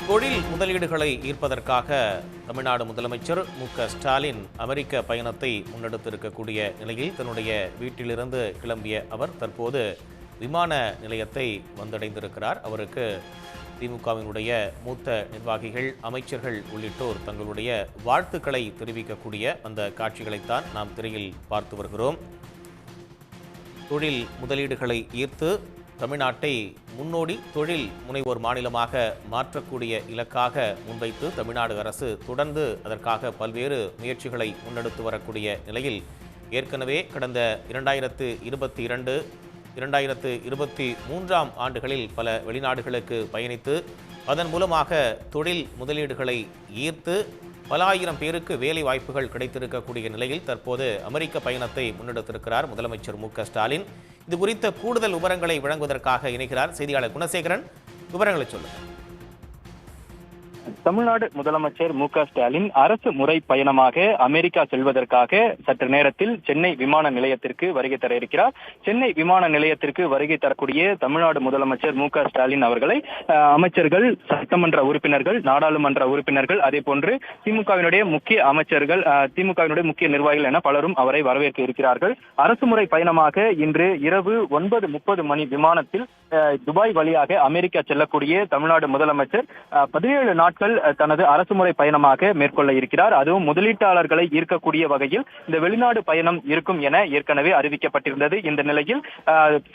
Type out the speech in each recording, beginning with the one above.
தொழில் முதலீடுகளை ஈர்ப்பதற்காக தமிழ்நாடு முதலமைச்சர் மு.க.ஸ்டாலின் அமெரிக்க பயணத்தை முன்னெடுத்திருக்கக்கூடிய நிலையில் தன்னுடைய வீட்டிலிருந்து கிளம்பிய அவர் தற்போது விமான நிலையத்தை வந்தடைந்திருக்கிறார். அவருக்கு திமுகவினுடைய மூத்த நிர்வாகிகள், அமைச்சர்கள் உள்ளிட்டோர் தங்களுடைய வாழ்த்துக்களை தெரிவிக்கக்கூடிய அந்த காட்சிகளைத்தான் நாம் திரையில் பார்த்து வருகிறோம். தொழில் முதலீடுகளை ஈர்த்து தமிழ்நாட்டை முன்னோடி தொழில் முனைவோர் மாநிலமாக மாற்றக்கூடிய இலக்காக முன்வைத்து தமிழ்நாடு அரசு தொடர்ந்து அதற்காக பல்வேறு முயற்சிகளை முன்னெடுத்து வரக்கூடிய நிலையில் ஏற்கனவே கடந்த 2022, 2023 ஆண்டுகளில் பல வெளிநாடுகளுக்கு பயணித்து அதன் மூலமாக தொழில் முதலீடுகளை ஈர்த்து பல ஆயிரம் பேருக்கு வேலை வாய்ப்புகள் கிடைத்திருக்கக்கூடிய நிலையில் தற்போது அமெரிக்க பயணத்தை முன்னெடுத்திருக்கிறார் முதலமைச்சர் மு.க.ஸ்டாலின். இது குறித்த கூடுதல் விவரங்களை வழங்குவதற்காக இணைகிறார் செய்தியாளர் குணசேகரன். விவரங்களை சொல்லுங்கள். தமிழ்நாடு முதலமைச்சர் மு.க.ஸ்டாலின் அரசு முறை பயணமாக அமெரிக்கா செல்வதற்காக சற்று நேரத்தில் சென்னை விமான நிலையத்திற்கு வருகை தர இருக்கிறார். சென்னை விமான நிலையத்திற்கு வருகை தரக்கூடிய தமிழ்நாடு முதலமைச்சர் மு.க.ஸ்டாலின் அவர்களை அமைச்சர்கள், சட்டமன்ற உறுப்பினர்கள், நாடாளுமன்ற உறுப்பினர்கள், அதே போன்று திமுகவினுடைய முக்கிய அமைச்சர்கள், திமுகவினுடைய முக்கிய நிர்வாகிகள் என பலரும் அவரை வரவேற்க இருக்கிறார்கள். அரசு முறை பயணமாக இன்று இரவு 9:30 மணி விமானத்தில் துபாய் வழியாக அமெரிக்கா செல்லக்கூடிய தமிழ்நாடு முதலமைச்சர் 17 நாட்கள் தனது அரசுமுறை பயணமாக மேற்கொள்ள இருக்கிறார். அதுவும் முதலீட்டாளர்களை ஈர்க்கக்கூடிய வகையில் இந்த வெளிநாடு பயணம் இருக்கும் என ஏற்கனவே அறிவிக்கப்பட்டிருந்தது. இந்த நிலையில்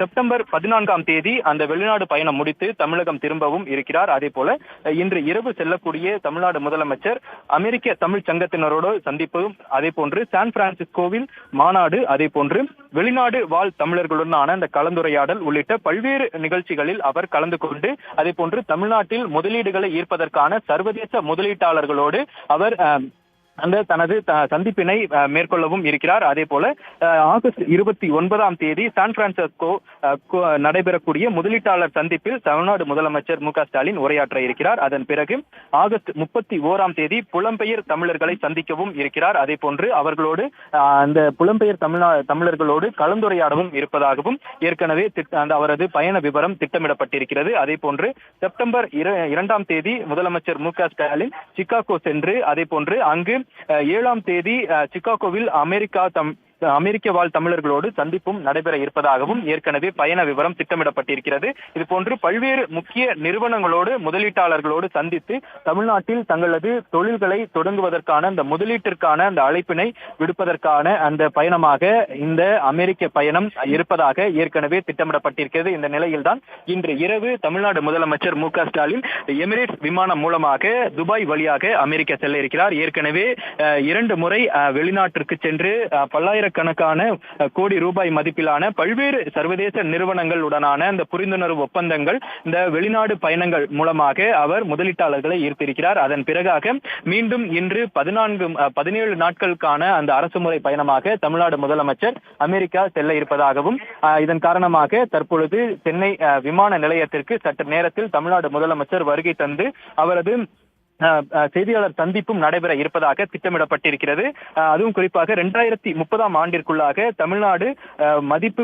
செப்டம்பர் 14ஆம் தேதி அந்த வெளிநாடு பயணம் முடித்து தமிழகம் திரும்பவும் இருக்கிறார். அதே போல இன்று இரவு செல்லக்கூடிய தமிழ்நாடு முதலமைச்சர் அமெரிக்க தமிழ் சங்கத்தினரோடு சந்திப்பு, அதே போன்று சான் பிரான்சிஸ்கோவில் மாநாடு, அதே போன்று வெளிநாடு வாழ் தமிழர்களுடனான அந்த கலந்துரையாடல் உள்ளிட்ட பல்வேறு நிகழ்ச்சிகளில் அவர் கலந்து கொண்டு அதே போன்று தமிழ்நாட்டில் முதலீடுகளை ஈர்ப்பதற்கான சர்வதேச முதலீட்டாளர்களோடு அவர் அந்த தனது சந்திப்பினை மேற்கொள்ளவும் இருக்கிறார். அதே போல ஆகஸ்ட் 29ஆம் தேதி சான் பிரான்சிஸ்கோ நடைபெறக்கூடிய முதலீட்டாளர் சந்திப்பில் தமிழ்நாடு முதலமைச்சர் மு.க.ஸ்டாலின் உரையாற்ற இருக்கிறார். அதன் பிறகு ஆகஸ்ட் 31ஆம் தேதி புலம்பெயர் தமிழர்களை சந்திக்கவும் இருக்கிறார். அதே போன்று அவர்களோடு அந்த புலம்பெயர் தமிழர்களோடு கலந்துரையாடவும் இருப்பதாகவும் ஏற்கனவே அவரது பயண விவரம் திட்டமிடப்பட்டிருக்கிறது. அதே போன்று செப்டம்பர் 2ஆம் தேதி முதலமைச்சர் மு.க.ஸ்டாலின் சிகாகோ சென்று அதே போன்று அங்கு 7ஆம் தேதி சிகாகோவில் அமெரிக்க வாழ் தமிழர்களோடு சந்திப்பும் நடைபெற இருப்பதாகவும் ஏற்கனவே பயண விவரம் திட்டமிடப்பட்டிருக்கிறது. இதுபோன்று பல்வேறு முக்கிய நிறுவனங்களோடு முதலீட்டாளர்களோடு சந்தித்து தமிழ்நாட்டில் தங்களது தொழில்களை தொடங்குவதற்கான அந்த முதலீட்டிற்கான அந்த அழைப்பினை விடுப்பதற்கான அந்த பயணமாக இந்த அமெரிக்க பயணம் இருப்பதாக ஏற்கனவே திட்டமிடப்பட்டிருக்கிறது. இந்த நிலையில்தான் இன்று இரவு தமிழ்நாடு முதலமைச்சர் மு.க.ஸ்டாலின் எமிரேட்ஸ் விமானம் மூலமாக துபாய் வழியாக அமெரிக்கா செல்ல இருக்கிறார். ஏற்கனவே 2 முறை வெளிநாட்டிற்கு சென்று பல்லாயிரக்கணக்கான கோடி ரூபாய் மதிப்பிலான பல்வேறு சர்வதேச நிறுவனங்களுடனான இந்த புரிந்துணர்வு ஒப்பந்தங்கள், இந்த வெளிநாடு பயணங்கள் மூலமாக அவர் முதலீட்டாளர்களை ஈர்த்திருக்கிறார். அதன் பிறகாக மீண்டும் இன்று 17 நாட்களுக்கான அந்த அரசுமுறை பயணமாக தமிழ்நாடு முதலமைச்சர் அமெரிக்கா செல்ல இருப்பதாகவும் இதன் காரணமாக தற்பொழுது சென்னை விமான நிலையத்திற்கு சற்று நேரத்தில் தமிழ்நாடு முதலமைச்சர் வருகை தந்து அவரது செய்தியாளர் சந்திப்பும் நடைபெற இருப்பதாக திட்டமிடப்பட்டிருக்கிறது. அதுவும் குறிப்பாக 2030ஆம் ஆண்டிற்குள்ளாக தமிழ்நாடு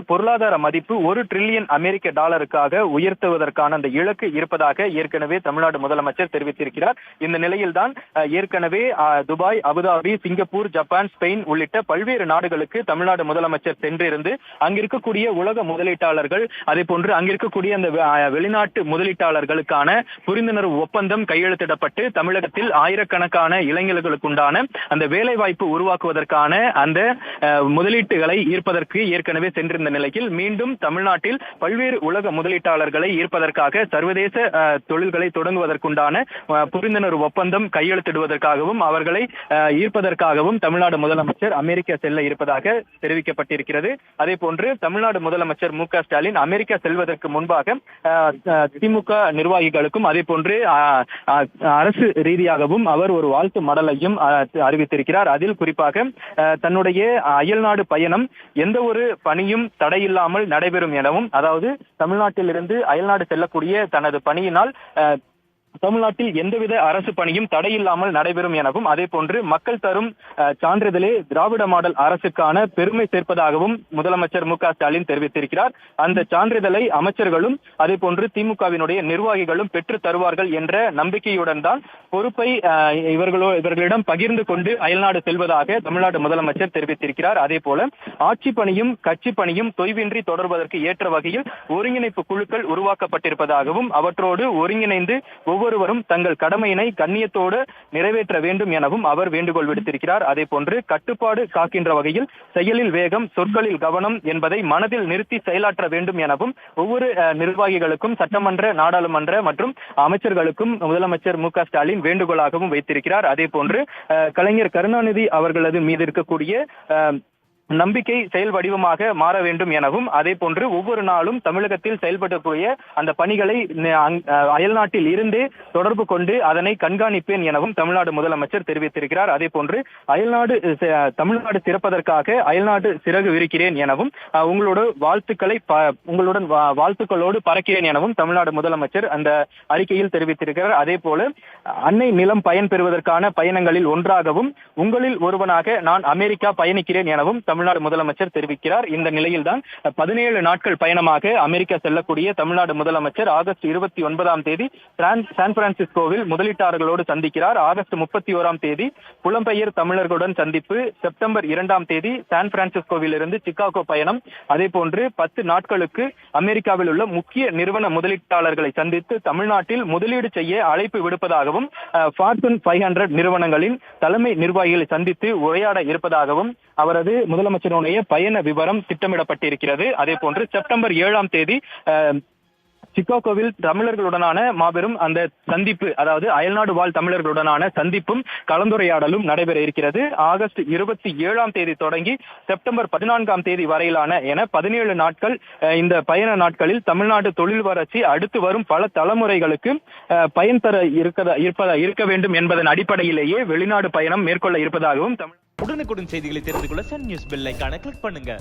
பொருளாதார மதிப்பு $1 டிரில்லியன் அமெரிக்க டாலருக்காக உயர்த்துவதற்கான அந்த இலக்கு இருப்பதாக ஏற்கனவே தமிழ்நாடு முதலமைச்சர் தெரிவித்திருக்கிறார். இந்த நிலையில்தான் ஏற்கனவே Dubai, Abu Dhabi, Singapore, Japan, Spain உள்ளிட்ட பல்வேறு நாடுகளுக்கு தமிழ்நாடு முதலமைச்சர் சென்றிருந்து அங்கிருக்கக்கூடிய உலக முதலீட்டாளர்கள், அதே போன்று அங்கிருக்கக்கூடிய அந்த வெளிநாட்டு முதலீட்டாளர்களுக்கான புரிந்துணர்வு ஒப்பந்தம் கையெழுத்திடப்பட்டு தமிழகத்தில் ஆயிரக்கணக்கான இளைஞர்களுக்குண்டான அந்த வேலை வாய்ப்பு உருவாக்குவதற்கான அந்த முதலீட்டுகளை ஈர்ப்பதற்கு ஏற்கனவே சென்றிருந்த நிலையில் மீண்டும் தமிழ்நாட்டில் பல்வேறு உலக முதலீட்டாளர்களை ஈர்ப்பதற்காக சர்வதேச தொழில்களை தொடங்குவதற்குண்டான புரிந்துணர்வு ஒப்பந்தம் கையெழுத்திடுவதற்காகவும் அவர்களை ஈர்ப்பதற்காகவும் தமிழ்நாடு முதலமைச்சர் அமெரிக்கா செல்ல இருப்பதாக தெரிவிக்கப்பட்டிருக்கிறது. அதே போன்று தமிழ்நாடு முதலமைச்சர் மு.க.ஸ்டாலின் அமெரிக்கா செல்வதற்கு முன்பாக திமுக நிர்வாகிகளுக்கும் அதே போன்று அரசு ரீதியாகவும் அவர் ஒரு வாழ்த்து மடலையும் அறிவித்திருக்கிறார். அதில் குறிப்பாக தன்னுடைய அயல்நாடு பயணம் எந்த ஒரு பணியும் தடையில்லாமல் நடைபெறும் எனவும், அதாவது தமிழ்நாட்டிலிருந்து அயல்நாடு செல்லக்கூடிய தனது பணியினால் தமிழ்நாட்டில் எந்தவித அரசு பணியும் தடையில்லாமல் நடைபெறும் எனவும், அதே போன்று மக்கள் தரும் சான்றிதழே திராவிட மாடல் அரசுக்கான பெருமை சேர்ப்பதாகவும் முதலமைச்சர் மு.க. ஸ்டாலின் தெரிவித்திருக்கிறார். அந்த சான்றிதழை அமைச்சர்களும் அதே போன்று திமுகவினுடைய நிர்வாகிகளும் பெற்று தருவார்கள் என்ற நம்பிக்கையுடன் தான் பொறுப்பை இவர்களிடம் பகிர்ந்து கொண்டு அயல்நாடு செல்வதாக தமிழ்நாடு முதலமைச்சர் தெரிவித்திருக்கிறார். அதே போல ஆட்சி பணியும் கட்சி பணியும் தொய்வின்றி தொடர்வதற்கு ஏற்ற வகையில் ஒருங்கிணைப்பு குழுக்கள் உருவாக்கப்பட்டிருப்பதாகவும், அவற்றோடு ஒருங்கிணைந்து ஒவ்வொருவரும் தங்கள் கடமையினை கண்ணியத்தோடு நிறைவேற்ற வேண்டும் எனவும் அவர் வேண்டுகோள் விடுத்திருக்கிறார். அதே போன்று கட்டுப்பாடு காக்கின்ற வகையில் செயலில் வேகம், சொற்களில் கவனம் என்பதை மனதில் நிறுத்தி செயலாற்ற வேண்டும் எனவும் ஒவ்வொரு நிர்வாகிகளுக்கும், சட்டமன்ற, நாடாளுமன்ற மற்றும் அமைச்சர்களுக்கும் முதலமைச்சர் மு.க. ஸ்டாலின் வேண்டுகோளாகவும் வைத்திருக்கிறார். அதே போன்று கலைஞர் கருணாநிதி அவர்களது மீது இருக்கக்கூடிய நம்பிக்கை செயல் வடிவமாக மாற வேண்டும் எனவும், அதே போன்று ஒவ்வொரு நாளும் தமிழகத்தில் செயல்படக்கூடிய அந்த பணிகளை அயல்நாட்டில் இருந்தே தொடர்பு கொண்டு அதனை கண்காணிப்பேன் எனவும் தமிழ்நாடு முதலமைச்சர் தெரிவித்திருக்கிறார். அதே போன்று தமிழ்நாடு சிறப்பதற்காக அயல்நாடு சிறகு விரிக்கிறேன் எனவும், உங்களுடன் வாழ்த்துக்களோடு பறக்கிறேன் எனவும் தமிழ்நாடு முதலமைச்சர் அந்த அறிக்கையில் தெரிவித்திருக்கிறார். அதே போல அன்னை நிலம் பயன் பெறுவதற்கான பயணங்களில் ஒன்றாகவும் உங்களில் ஒருவனாக நான் அமெரிக்கா பயணிக்கிறேன் எனவும் தமிழ்நாடு முதலமைச்சர் தெரிவிக்கிறார். இந்த நிலையில்தான் 17 நாட்கள் பயணமாக அமெரிக்கா செல்லக்கூடிய தமிழ்நாடு முதலமைச்சர் ஆகஸ்ட் 29ஆம் தேதி சான் பிரான்சிஸ்கோவில் முதலீட்டாளர்களோடு சந்திக்கிறார். ஆகஸ்ட் 31ஆம் தேதி புலம்பெயர் தமிழர்களுடன் சந்திப்பு, செப்டம்பர் 2ஆம் தேதி சான் பிரான்சிஸ்கோவில் இருந்து சிகாகோ பயணம், அதே போன்று 10 நாட்களுக்கு அமெரிக்காவில் உள்ள முக்கிய நிறுவன முதலீட்டாளர்களை சந்தித்து தமிழ்நாட்டில் முதலீடு செய்ய அழைப்பு விடுப்பதாகவும், ஃபார்ச்சூன் 500 நிறுவனங்களின் தலைமை நிர்வாகிகளை சந்தித்து உரையாட இருப்பதாகவும் அவரது முதலமைச்சருடைய பயண விவரம் திட்டமிடப்பட்டிருக்கிறது. அதே போன்று செப்டம்பர் 7ஆம் தேதி சிகாகோவில் தமிழர்களுடனான மாபெரும் அந்த சந்திப்பு, அதாவது அயல்நாடு வாழ் தமிழர்களுடனான சந்திப்பும் கலந்துரையாடலும் நடைபெற இருக்கிறது. ஆகஸ்ட் 27ஆம் தேதி தொடங்கி செப்டம்பர் 14ஆம் தேதி வரையிலான என 17 நாட்கள் இந்த பயண நாட்களில் தமிழ்நாடு தொழில் வளர்ச்சி அடுத்து வரும் பல தலைமுறைகளுக்கு பயன் தர இருக்க வேண்டும் என்பதன் அடிப்படையிலேயே வெளிநாடு பயணம் மேற்கொள்ள இருப்பதாகவும் உடனுக்குடன் செய்திகளை தெரிந்து கொள்ள சன் நியூஸ் பெல் ஐகானை கிளிக் பண்ணுங்க.